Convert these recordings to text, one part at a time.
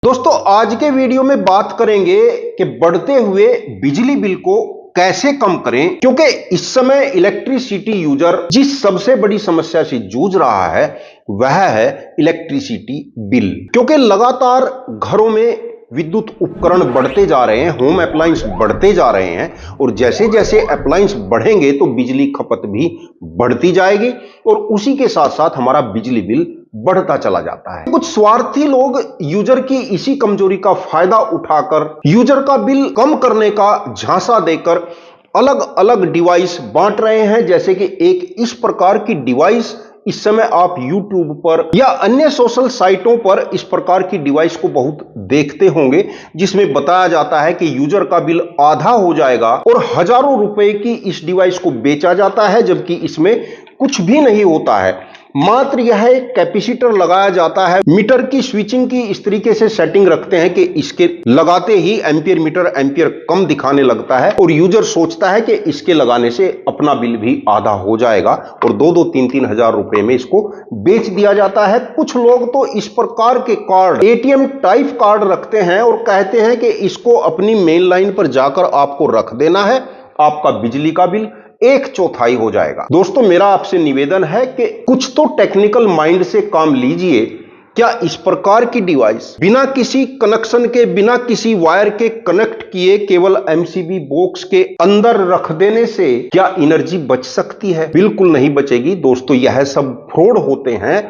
दोस्तों आज के वीडियो में बात करेंगे कि बढ़ते हुए बिजली बिल को कैसे कम करें, क्योंकि इस समय इलेक्ट्रिसिटी यूजर जिस सबसे बड़ी समस्या से जूझ रहा है वह है इलेक्ट्रिसिटी बिल। क्योंकि लगातार घरों में विद्युत उपकरण बढ़ते जा रहे हैं, होम अप्लायंस बढ़ते जा रहे हैं और जैसे जैसे अप्लायंस बढ़ेंगे तो बिजली खपत भी बढ़ती जाएगी और उसी के साथ साथ हमारा बिजली बिल बढ़ता चला जाता है। कुछ स्वार्थी लोग यूजर की इसी कमजोरी का फायदा उठाकर यूजर का बिल कम करने का झांसा देकर अलग अलग डिवाइस बांट रहे हैं। जैसे कि एक इस प्रकार की डिवाइस इस समय आप YouTube पर या अन्य सोशल साइटों पर इस प्रकार की डिवाइस को बहुत देखते होंगे, जिसमें बताया जाता है कि यूजर का बिल आधा हो जाएगा और हजारों रुपए की इस डिवाइस को बेचा जाता है, जबकि इसमें कुछ भी नहीं होता है। मात्र यह एक कैपेसिटर लगाया जाता है। मीटर की स्विचिंग की इस तरीके से सेटिंग रखते हैं कि इसके लगाते ही एंपियर मीटर एंपियर कम दिखाने लगता है और यूजर सोचता है कि इसके लगाने से अपना बिल भी आधा हो जाएगा और 2-3 हजार रुपए में इसको बेच दिया जाता है। कुछ लोग तो इस प्रकार के कार्ड एटीएम टाइप कार्ड रखते हैं और कहते हैं कि इसको अपनी मेन लाइन पर जाकर आपको रख देना है, आपका बिजली का बिल 1/4 हो जाएगा। दोस्तों मेरा आपसे निवेदन है कि कुछ तो टेक्निकल माइंड से काम लीजिए। क्या इस प्रकार की डिवाइस बिना किसी कनेक्शन के, बिना किसी वायर के कनेक्ट किए केवल एमसीबी बॉक्स के अंदर रख देने से क्या एनर्जी बच सकती है? बिल्कुल नहीं बचेगी दोस्तों। यह सब फ्रॉड होते हैं।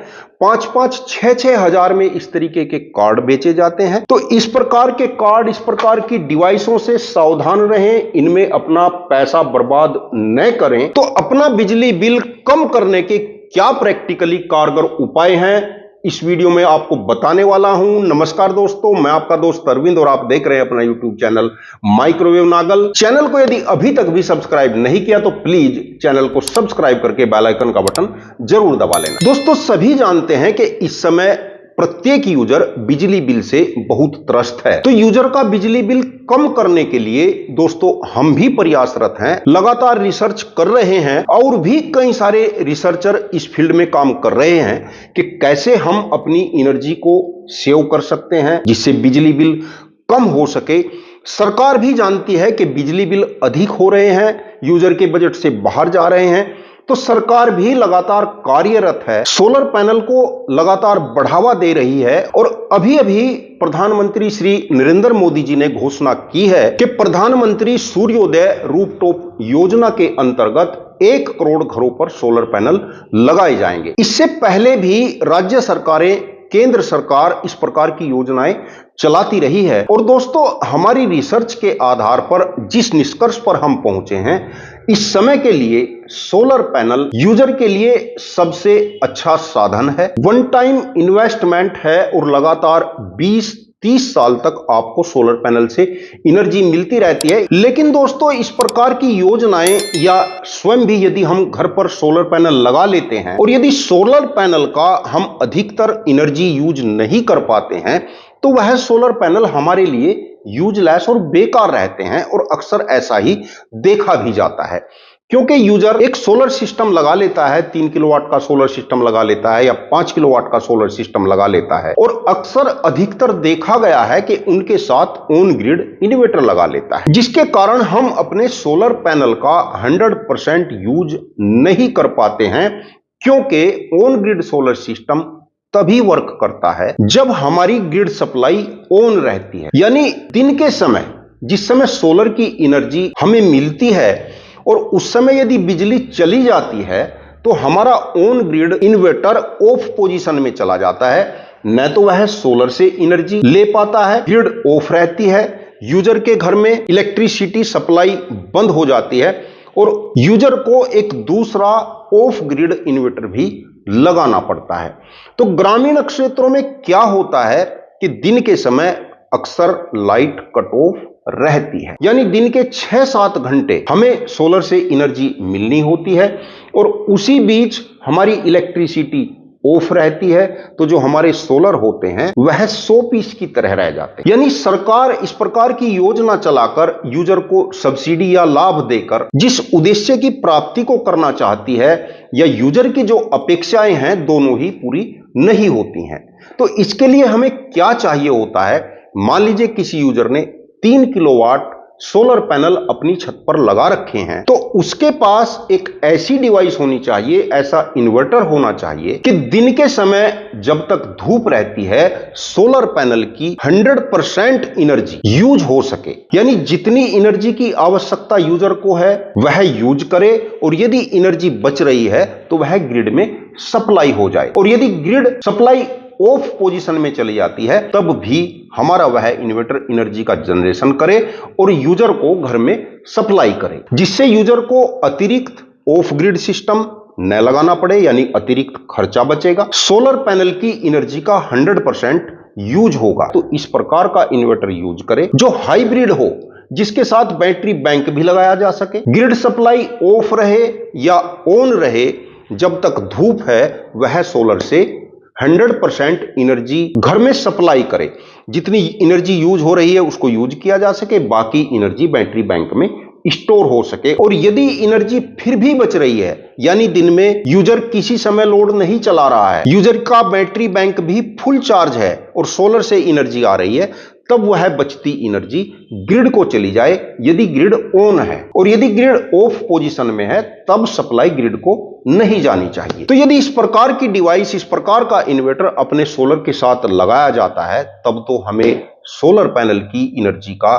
5-5, 6-6 हजार में इस तरीके के कार्ड बेचे जाते हैं। तो इस प्रकार के कार्ड, इस प्रकार की डिवाइसों से सावधान रहें, इनमें अपना पैसा बर्बाद न करें। तो अपना बिजली बिल कम करने के क्या प्रैक्टिकली कारगर उपाय हैं, इस वीडियो में आपको बताने वाला हूं। नमस्कार दोस्तों, मैं आपका दोस्त अरविंद और आप देख रहे हैं अपना YouTube channel microwave Nagal. Channel को यदि अभी तक भी सब्सक्राइब नहीं किया तो प्लीज चैनल को सब्सक्राइब करके बेल आइकन का बटन जरूर दबा लेना। दोस्तों सभी जानते हैं कि इस समय प्रत्येक यूजर बिजली बिल से बहुत त्रस्त है। तो यूजर का बिजली बिल कम करने के लिए दोस्तों हम भी प्रयासरत हैं, लगातार रिसर्च कर रहे हैं और भी कई सारे रिसर्चर इस फील्ड में काम कर रहे हैं कि कैसे हम अपनी एनर्जी को सेव कर सकते हैं जिससे बिजली बिल कम हो सके। सरकार भी जानती है कि बिजली बिल अधिक हो रहे हैं, यूजर के बजट से बाहर जा रहे हैं, तो सरकार भी लगातार कार्यरत है, सोलर पैनल को लगातार बढ़ावा दे रही है। और अभी अभी प्रधानमंत्री श्री नरेंद्र मोदी जी ने घोषणा की है कि प्रधानमंत्री सूर्योदय रूफटॉप योजना के अंतर्गत 1 करोड़ घरों पर सोलर पैनल लगाए जाएंगे। इससे पहले भी राज्य सरकारें, केंद्र सरकार इस प्रकार की योजनाएं चलाती रही है। और दोस्तों हमारी रिसर्च के आधार पर जिस निष्कर्ष पर हम पहुंचे हैं, इस समय के लिए सोलर पैनल यूजर के लिए सबसे अच्छा साधन है। वन टाइम इन्वेस्टमेंट है और लगातार 20-30 साल तक आपको सोलर पैनल से एनर्जी मिलती रहती है। लेकिन दोस्तों इस प्रकार की योजनाएं या स्वयं भी यदि हम घर पर सोलर पैनल लगा लेते हैं और यदि सोलर पैनल का हम अधिकतर एनर्जी यूज नहीं कर पाते हैं तो वह सोलर पैनल हमारे लिए यूजलेस और बेकार रहते हैं। और अक्सर ऐसा ही देखा भी जाता है, क्योंकि यूजर एक सोलर सिस्टम लगा लेता है, 3 किलोवाट का सोलर सिस्टम लगा लेता है या 5 किलोवाट का सोलर सिस्टम लगा लेता है और अक्सर अधिकतर देखा गया है कि उनके साथ ऑन ग्रिड इन्वर्टर लगा लेता है, जिसके कारण हम अपने सोलर पैनल का 100% यूज नहीं कर पाते हैं। क्योंकि ऑन ग्रिड सोलर सिस्टम तभी वर्क करता है जब हमारी ग्रिड सप्लाई ऑन रहती है, यानी दिन के समय जिस समय सोलर की एनर्जी हमें मिलती है और उस समय यदि बिजली चली जाती है तो हमारा on grid inverter of position में चला जाता है, न तो वह सोलर से एनर्जी ले पाता है, ग्रिड ऑफ रहती है, यूजर के घर में इलेक्ट्रिसिटी सप्लाई बंद हो जाती है और यूजर को एक दूसरा ऑफ ग्रिड इन्वर्टर भी लगाना पड़ता है। तो ग्रामीण क्षेत्रों में क्या होता है कि दिन के समय अक्सर लाइट कट ऑफ रहती है, यानी दिन के 6-7 घंटे हमें सोलर से एनर्जी मिलनी होती है और उसी बीच हमारी इलेक्ट्रिसिटी ऑफ रहती है। तो जो हमारे सोलर होते हैं वह 100 पीस की तरह रह जाते हैं। यानी सरकार इस प्रकार की योजना चलाकर यूजर को सब्सिडी या लाभ देकर जिस उद्देश्य की प्राप्ति को करना चाहती है या यूजर की जो अपेक्षाएं हैं दोनों ही पूरी नहीं होती हैं। तो इसके लिए हमें क्या चाहिए होता है, मान लीजिए किसी यूजर ने 3 किलोवाट सोलर पैनल अपनी छत पर लगा रखे हैं, तो उसके पास एक ऐसी डिवाइस होनी चाहिए, ऐसा इन्वर्टर होना चाहिए कि दिन के समय जब तक धूप रहती है सोलर पैनल की 100% एनर्जी यूज हो सके। यानी जितनी एनर्जी की आवश्यकता यूजर को है वह यूज करे, और यदि एनर्जी बच रही है तो वह ग्रिड में सप्लाई हो जाए। और यदि ग्रिड सप्लाई ऑफ पोजीशन में चली जाती है तब भी हमारा वह इन्वर्टर एनर्जी का जनरेशन करे और यूजर को घर में सप्लाई करे, जिससे यूजर को अतिरिक्त ऑफ ग्रिड सिस्टम न लगाना पड़े, यानी अतिरिक्त खर्चा बचेगा। सोलर पैनल की एनर्जी का 100% यूज होगा। तो इस प्रकार का इन्वर्टर यूज करे जो हाइब्रिड हो, जिसके साथ बैटरी बैंक भी लगाया जा सके, ग्रिड सप्लाई ऑफ रहे या ऑन रहे, जब तक धूप है वह सोलर से 100% एनर्जी घर में सप्लाई करे। जितनी एनर्जी यूज हो रही है उसको यूज किया जा सके, बाकी एनर्जी बैटरी बैंक में स्टोर हो सके। और यदि एनर्जी फिर भी बच रही है, यानी दिन में यूजर किसी समय लोड नहीं चला रहा है, यूजर का बैटरी बैंक भी फुल चार्ज है और सोलर से एनर्जी आ रही है, तब वह बचती एनर्जी ग्रिड को चली जाए यदि ग्रिड ऑन है। और यदि ग्रिड ऑफ पोजीशन में है तब सप्लाई ग्रिड को नहीं जानी चाहिए। तो यदि इस प्रकार की डिवाइस, इस प्रकार का इन्वर्टर अपने सोलर के साथ लगाया जाता है तब तो हमें सोलर पैनल की एनर्जी का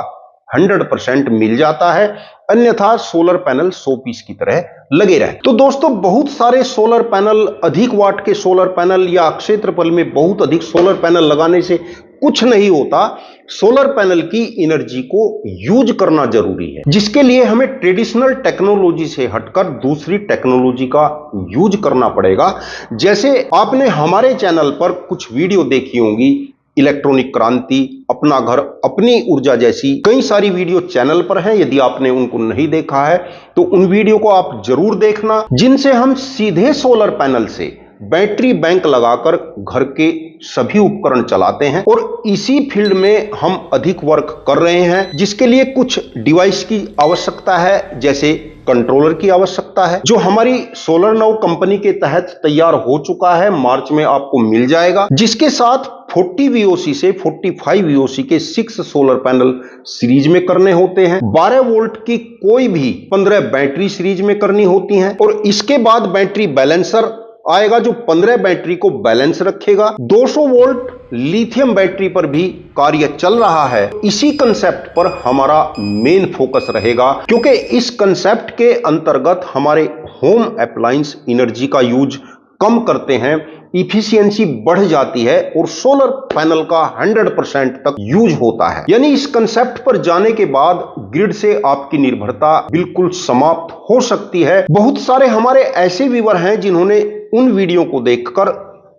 100% मिल जाता है, अन्यथा सोलर पैनल 100 पीस की तरह लगे रहे। तो दोस्तों, बहुत सारे सोलर पैनल, अधिक वाट के सोलर पैनल या क्षेत्रफल में बहुत अधिक सोलर पैनल लगाने से कुछ नहीं होता। सोलर पैनल की एनर्जी को यूज करना जरूरी है, जिसके लिए हमें ट्रेडिशनल टेक्नोलॉजी से हटकर दूसरी टेक्नोलॉजी का यूज करना पड़ेगा। जैसे आपने हमारे चैनल पर कुछ वीडियो देखी होंगी, इलेक्ट्रॉनिक क्रांति, अपना घर अपनी ऊर्जा जैसी कई सारी वीडियो चैनल पर हैं। यदि आपने उनको नहीं देखा है तो उन वीडियो को आप जरूर देखना, जिनसे हम सीधे सोलर पैनल से बैटरी बैंक लगाकर घर के सभी उपकरण चलाते हैं। और इसी फील्ड में हम अधिक वर्क कर रहे हैं, जिसके लिए कुछ डिवाइस की आवश्यकता है, जैसे कंट्रोलर की आवश्यकता है, जो हमारी सोलर नाउ कंपनी के तहत तैयार हो चुका है, मार्च में आपको मिल जाएगा, जिसके साथ 40 VOC से 45 VOC के 6 सोलर पैनल सीरीज में करने होते हैं। 12 वोल्ट की कोई भी 15 बैटरी सीरीज में करनी होती हैं, और इसके बाद बैटरी बैलेंसर आएगा जो 15 बैटरी को बैलेंस रखेगा। 200 वोल्ट लिथियम बैटरी पर भी कार्य चल रहा है। इसी कंसेप्ट पर हमारा मेन फोकस रहेगा, क्योंकि इस कंसेप्ट के अंतर्गत हमारे होम अप्लायंस एनर्जी का यूज कम करते हैं, इफिशियंसी बढ़ जाती है और सोलर पैनल का 100% तक यूज होता है। यानी इस कंसेप्ट पर जाने के बाद ग्रिड से आपकी निर्भरता बिल्कुल समाप्त हो सकती है। बहुत सारे हमारे ऐसे व्यूअर हैं जिन्होंने उन वीडियो को देखकर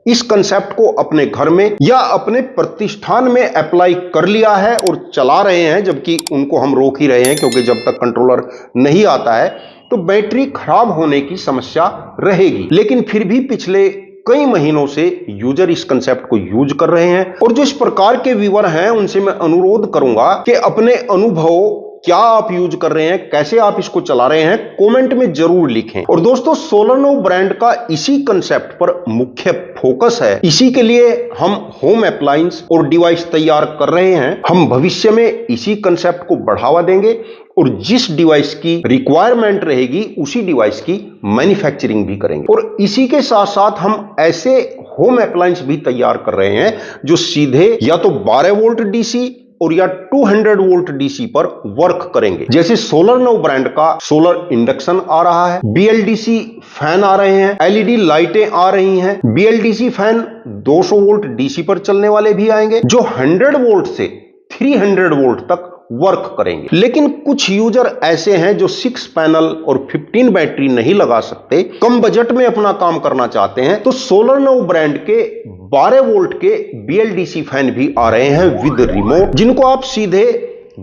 इस कंसेप्ट को अपने घर में या अपने प्रतिष्ठान में अप्लाई कर लिया है और चला रहे हैं, जबकि उनको हम रोक ही रहे हैं, क्योंकि जब तक कंट्रोलर नहीं आता है तो बैटरी खराब होने की समस्या रहेगी। लेकिन फिर भी पिछले कई महीनों से यूजर इस कंसेप्ट को यूज कर रहे हैं। और जो इस प्रकार के व्यूअर हैं उनसे मैं अनुरोध करूंगा कि अपने अनुभव, क्या आप यूज कर रहे हैं, कैसे आप इसको चला रहे हैं, कमेंट में जरूर लिखें। और दोस्तों, सोलर नाउ ब्रांड का इसी कंसेप्ट पर मुख्य फोकस है। इसी के लिए हम होम अप्लायंस और डिवाइस तैयार कर रहे हैं। हम भविष्य में इसी कंसेप्ट को बढ़ावा देंगे और जिस डिवाइस की रिक्वायरमेंट रहेगी उसी डिवाइस की मैन्युफैक्चरिंग भी करेंगे। और इसी के साथ साथ हम ऐसे होम अप्लायंस भी तैयार कर रहे हैं जो सीधे या तो 12 वोल्ट डीसी और या 200 वोल्ट डीसी पर वर्क करेंगे। जैसे सोलर नाउ ब्रांड का सोलर इंडक्शन आ रहा है, BLDC फैन आ रहे हैं, LED लाइटें आ रही हैं। BLDC फैन 200 वोल्ट डीसी पर चलने वाले भी आएंगे जो 100 वोल्ट से 300 वोल्ट तक वर्क करेंगे। लेकिन कुछ यूजर ऐसे हैं जो 6 पैनल और 15 बैटरी नहीं लगा सकते, कम बजट में अपना काम करना चाहते हैं, तो सोलर नाउ ब्रांड के 12 वोल्ट के BLDC फैन भी आ रहे हैं विद रिमोट, जिनको आप सीधे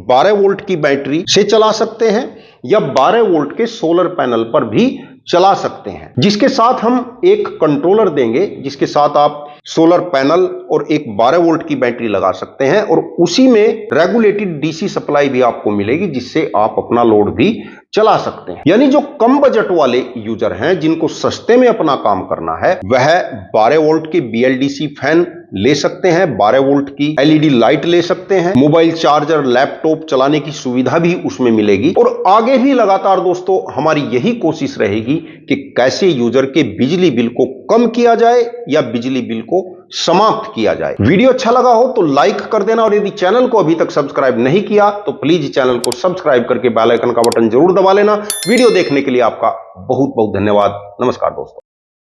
12 वोल्ट की बैटरी से चला सकते हैं या 12 वोल्ट के सोलर पैनल पर भी चला सकते हैं, जिसके साथ हम एक कंट्रोलर देंगे, जिसके साथ आप सोलर पैनल और एक 12 वोल्ट की बैटरी लगा सकते हैं और उसी में रेगुलेटेड डीसी सप्लाई भी आपको मिलेगी, जिससे आप अपना लोड भी चला सकते हैं। यानी जो कम बजट वाले यूजर हैं, जिनको सस्ते में अपना काम करना है, वह 12 वोल्ट के BLDC फैन ले सकते हैं, 12 वोल्ट की LED लाइट ले सकते हैं, मोबाइल चार्जर, लैपटॉप चलाने की सुविधा भी उसमें मिलेगी। और आगे भी लगातार दोस्तों हमारी यही कोशिश रहेगी कि कैसे यूजर के बिजली बिल को कम किया जाए या बिजली बिल को समाप्त किया जाए। वीडियो अच्छा लगा हो तो लाइक कर देना, और यदि चैनल को अभी तक सब्सक्राइब नहीं किया तो प्लीज चैनल को सब्सक्राइब करके बेल आइकन का बटन जरूर दबा लेना। वीडियो देखने के लिए आपका बहुत बहुत धन्यवाद। नमस्कार दोस्तों।